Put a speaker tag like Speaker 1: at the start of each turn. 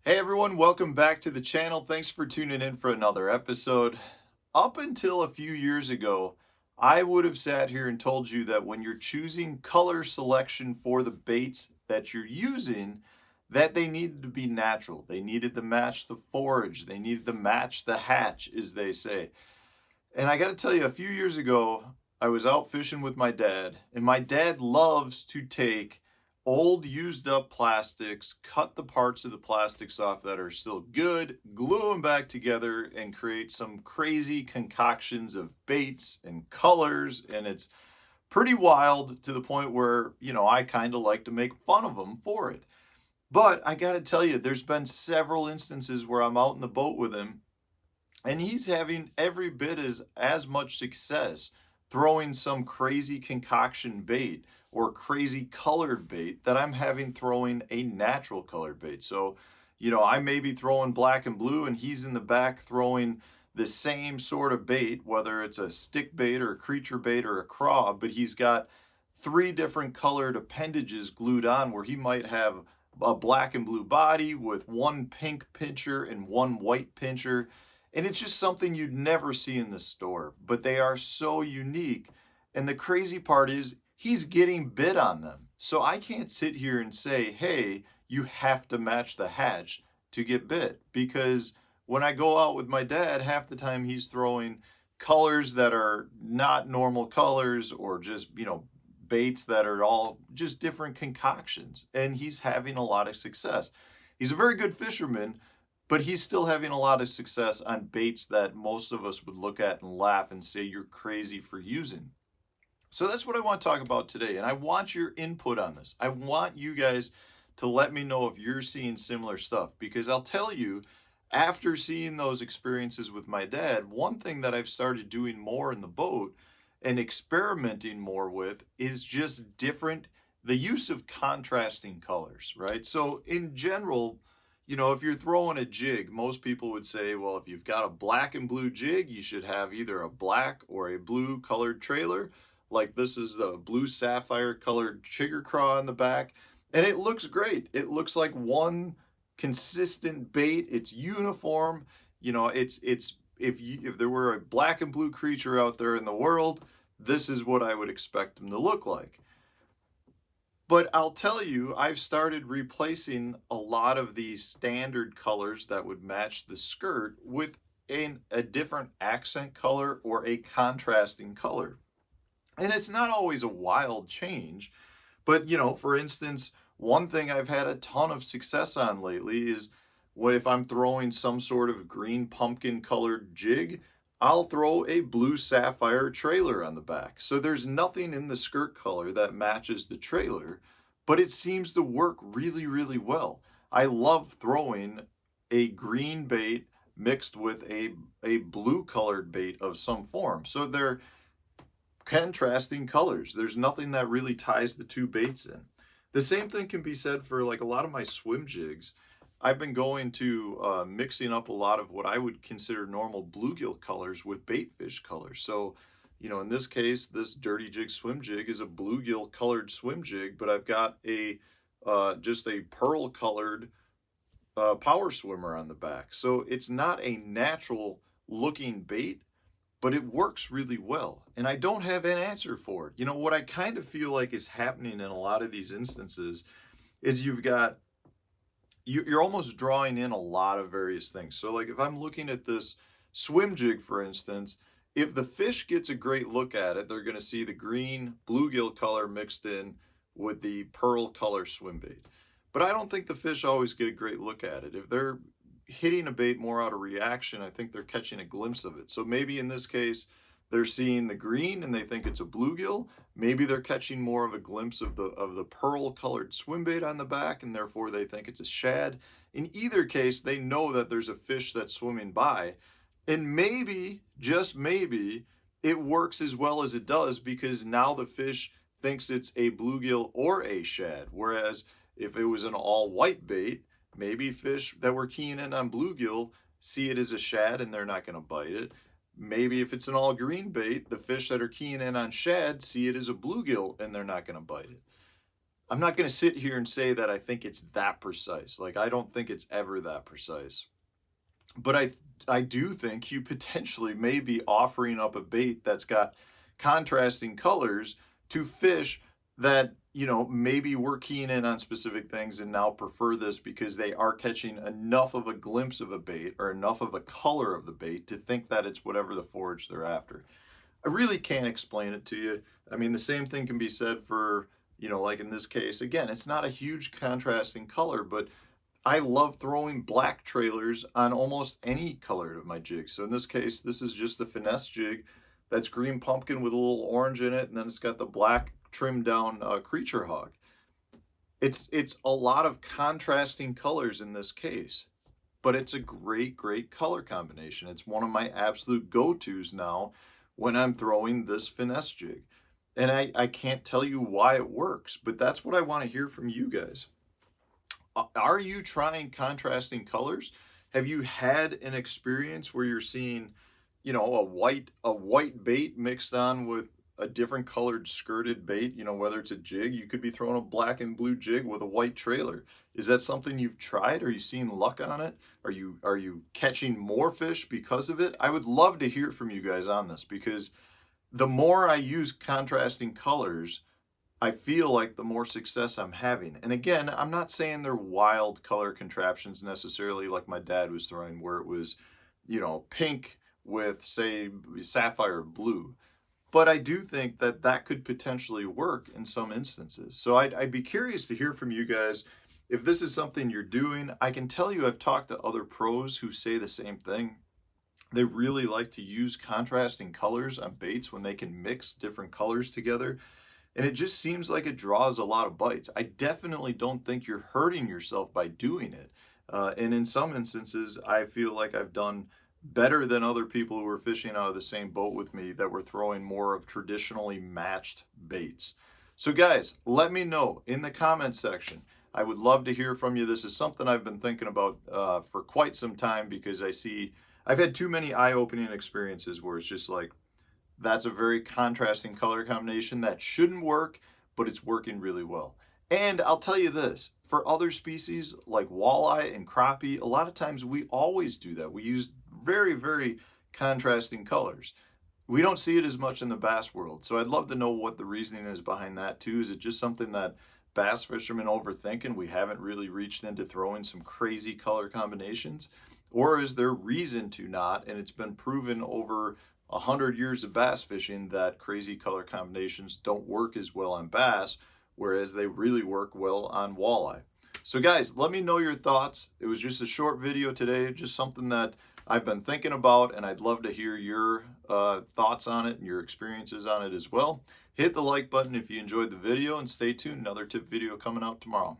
Speaker 1: Hey everyone, welcome back to the channel. Thanks for tuning in for another episode. Up until a few years ago, I would have sat here and told you that when you're choosing color selection for the baits that you're using, that they needed to be natural. They needed to match the forage. They needed to match the hatch, as they say. And I got to tell you, a few years ago, I was out fishing with my dad, and my dad loves to take old used up plastics, cut the parts of the plastics off that are still good, glue them back together, and create some crazy concoctions of baits and colors. And it's pretty wild to the point where, I kind of like to make fun of him for it. But I got to tell you, there's been several instances where I'm out in the boat with him and he's having every bit as much success throwing some crazy concoction bait or crazy colored bait that I'm having throwing a natural colored bait. So, I may be throwing black and blue and he's in the back throwing the same sort of bait, whether it's a stick bait or a creature bait or a craw, but he's got three different colored appendages glued on where he might have a black and blue body with one pink pincher and one white pincher. And it's just something you'd never see in the store, but they are so unique. And the crazy part is he's getting bid on them. So I can't sit here and say, hey, you have to match the hatch to get bit. Because when I go out with my dad, half the time he's throwing colors that are not normal colors or just, baits that are all just different concoctions. And he's having a lot of success. He's a very good fisherman, but he's still having a lot of success on baits that most of us would look at and laugh and say you're crazy for using. So that's what I want to talk about today. And I want your input on this. I want you guys to let me know if you're seeing similar stuff, because I'll tell you, after seeing those experiences with my dad, one thing that I've started doing more in the boat and experimenting more with is just the use of contrasting colors, right? So in general, if you're throwing a jig, most people would say, well, if you've got a black and blue jig, you should have either a black or a blue colored trailer. Like this is the blue sapphire colored chigger craw on the back. And it looks great. It looks like one consistent bait. It's uniform. It's if there were a black and blue creature out there in the world, this is what I would expect them to look like. But I'll tell you, I've started replacing a lot of these standard colors that would match the skirt with a different accent color or a contrasting color. And it's not always a wild change, but for instance, one thing I've had a ton of success on lately is what if I'm throwing some sort of green pumpkin colored jig, I'll throw a blue sapphire trailer on the back. So there's nothing in the skirt color that matches the trailer, but it seems to work really, really well. I love throwing a green bait mixed with a blue colored bait of some form. So they're contrasting colors. There's nothing that really ties the two baits in. The same thing can be said for like a lot of my swim jigs. I've been going to mixing up a lot of what I would consider normal bluegill colors with baitfish colors. So, in this case, this dirty jig swim jig is a bluegill colored swim jig, but I've got a just a pearl colored power swimmer on the back. So it's not a natural looking bait, but it works really well. And I don't have an answer for it. What I kind of feel like is happening in a lot of these instances is you're almost drawing in a lot of various things. So like if I'm looking at this swim jig, for instance, if the fish gets a great look at it, they're going to see the green bluegill color mixed in with the pearl color swim bait. But I don't think the fish always get a great look at it. If they're hitting a bait more out of reaction, I think they're catching a glimpse of it. So maybe in this case, they're seeing the green and they think it's a bluegill. Maybe they're catching more of a glimpse of the pearl colored swim bait on the back, and therefore they think it's a shad. In either case, they know that there's a fish that's swimming by, and maybe, just maybe, it works as well as it does because now the fish thinks it's a bluegill or a shad. Whereas if it was an all white bait, maybe fish that were keying in on bluegill see it as a shad and they're not going to bite it. Maybe if it's an all green bait, the fish that are keying in on shad see it as a bluegill and they're not going to bite it. I'm not going to sit here and say that I think it's that precise. Like, I don't think it's ever that precise. But I do think you potentially may be offering up a bait that's got contrasting colors to fish that, maybe we're keying in on specific things and now prefer this because they are catching enough of a glimpse of a bait or enough of a color of the bait to think that it's whatever the forage they're after. I really can't explain it to you. I mean, the same thing can be said for, like in this case, again, it's not a huge contrasting color, but I love throwing black trailers on almost any color of my jig. So in this case, this is just the finesse jig that's green pumpkin with a little orange in it, and then it's got the black trimmed down creature hog. It's a lot of contrasting colors in this case, but it's a great color combination. It's one of my absolute go-tos now when I'm throwing this finesse jig. And I can't tell you why it works, but that's what I want to hear from you guys. Are you trying contrasting colors? Have you had an experience where you're seeing, a white bait mixed on with a different colored skirted bait, whether it's a jig, you could be throwing a black and blue jig with a white trailer. Is that something you've tried? Are you seeing luck on it? Are you catching more fish because of it? I would love to hear from you guys on this, because the more I use contrasting colors, I feel like the more success I'm having. And again, I'm not saying they're wild color contraptions necessarily like my dad was throwing, where it was, pink with, say, sapphire blue. But I do think that that could potentially work in some instances. So I'd be curious to hear from you guys if this is something you're doing. I can tell you I've talked to other pros who say the same thing. They really like to use contrasting colors on baits when they can mix different colors together. And it just seems like it draws a lot of bites. I definitely don't think you're hurting yourself by doing it. And in some instances, I feel like I've done better than other people who were fishing out of the same boat with me that were throwing more of traditionally matched baits. So guys, let me know in the comment section. I would love to hear from you. This is something I've been thinking about for quite some time, because I've had too many eye-opening experiences where it's just like, that's a very contrasting color combination that shouldn't work, but it's working really well. And I'll tell you this, for other species like walleye and crappie, a lot of times we always do that. We use very contrasting colors. We don't see it as much in the bass world. So I'd love to know what the reasoning is behind that too. Is it just something that bass fishermen overthink and we haven't really reached into throwing some crazy color combinations? Or is there reason to not, and it's been proven over 100 years of bass fishing that crazy color combinations don't work as well on bass, whereas they really work well on walleye? So guys, let me know your thoughts. It was just a short video today, just something that I've been thinking about, and I'd love to hear your thoughts on it and your experiences on it as well. Hit the like button if you enjoyed the video, and stay tuned. Another tip video coming out tomorrow.